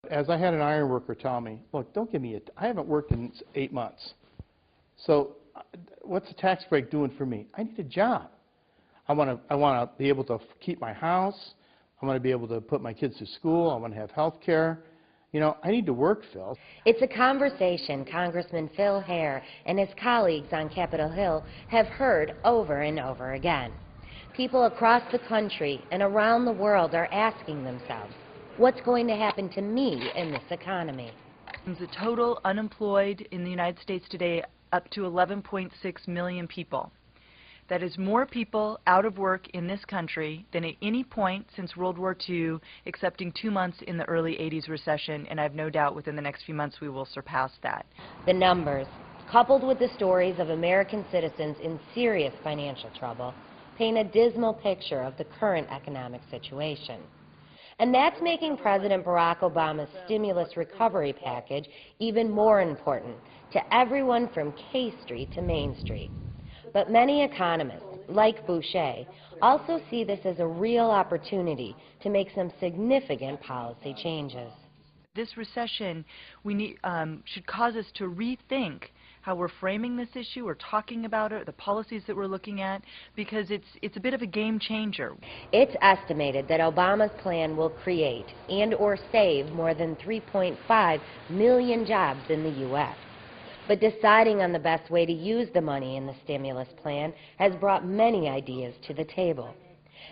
As I had an iron worker tell me, look, don't give me I haven't worked in 8 months. So what's the tax break doing for me? I need a job. I want to be able to keep my house. I want to be able to put my kids to school. I want to have health care. You know, I need to work, Phil. It's a conversation Congressman Phil Hare and his colleagues on Capitol Hill have heard over and over again. People across the country and around the world are asking themselves, what's going to happen to me in this economy? The total unemployed in the United States today up to 11.6 million people. That is more people out of work in this country than at any point since World War II, excepting 2 months in the early 80s recession, and I have no doubt within the next few months we will surpass that. The numbers, coupled with the stories of American citizens in serious financial trouble, paint a dismal picture of the current economic situation. And that's making President Barack Obama's stimulus recovery package even more important to everyone from K Street to Main Street. But many economists, like Boucher, also see this as a real opportunity to make some significant policy changes. This recession should cause us to rethink how we're framing this issue or talking about it, the policies that we're looking at, because it's a bit of a game changer. It's estimated that Obama's plan will create and or save more than 3.5 million jobs in the U.S. But deciding on the best way to use the money in the stimulus plan has brought many ideas to the table.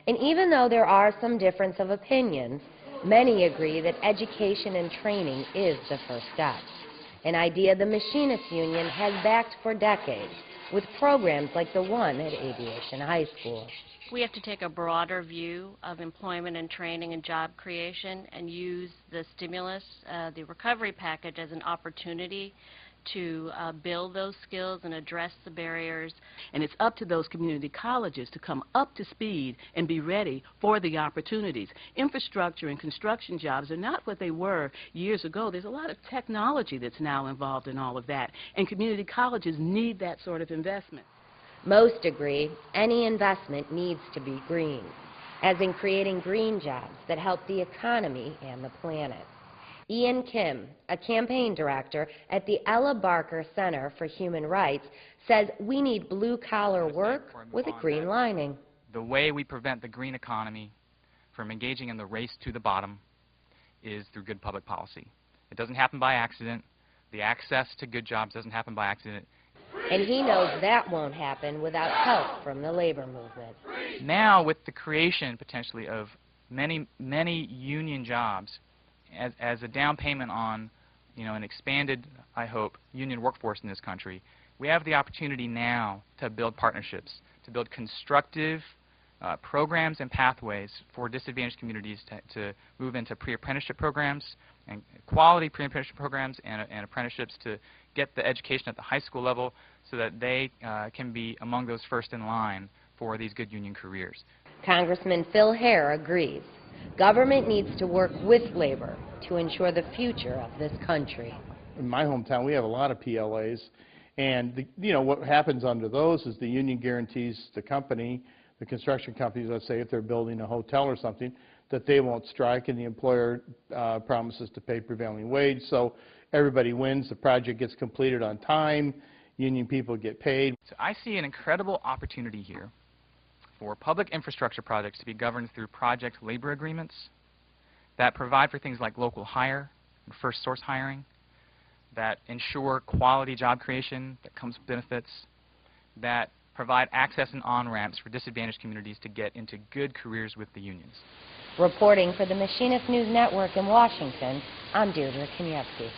And even though there are some difference of opinions, many agree that education and training is the first step, an idea the Machinists Union has backed for decades, with programs like the one at Aviation High School. We have to take a broader view of employment and training and job creation and use the stimulus, the recovery package, as an opportunity to build those skills and address the barriers. And it's up to those community colleges to come up to speed and be ready for the opportunities. Infrastructure and construction jobs are not what they were years ago. There's a lot of technology that's now involved in all of that, and community colleges need that sort of investment. Most agree any investment needs to be green, as in creating green jobs that help the economy and the planet. Ian Kim, a campaign director at the Ella Barker Center for Human Rights, says we need blue-collar work with a green lining. The way we prevent the green economy from engaging in the race to the bottom is through good public policy. It doesn't happen by accident. The access to good jobs doesn't happen by accident. And he knows that won't happen without help from the labor movement. Now, with the creation, potentially, of many union jobs, as a down payment on, an expanded, I hope, union workforce in this country, we have the opportunity now to build partnerships, to build constructive programs and pathways for disadvantaged communities to move into pre-apprenticeship programs and quality pre-apprenticeship programs and apprenticeships to get the education at the high school level so that they can be among those first in line for these good union careers. Congressman Phil Hare agrees. Government needs to work with labor to ensure the future of this country. In my hometown, we have a lot of PLAs, and what happens under those is the union guarantees the company, the construction companies, let's say if they're building a hotel or something, that they won't strike, and the employer promises to pay prevailing wage, so everybody wins. The project gets completed on time. Union people get paid. So I see an incredible opportunity here for public infrastructure projects to be governed through project labor agreements that provide for things like local hire and first source hiring, that ensure quality job creation that comes with benefits, that provide access and on-ramps for disadvantaged communities to get into good careers with the unions. Reporting for the Machinist News Network in Washington, I'm Deirdre Kanievsky.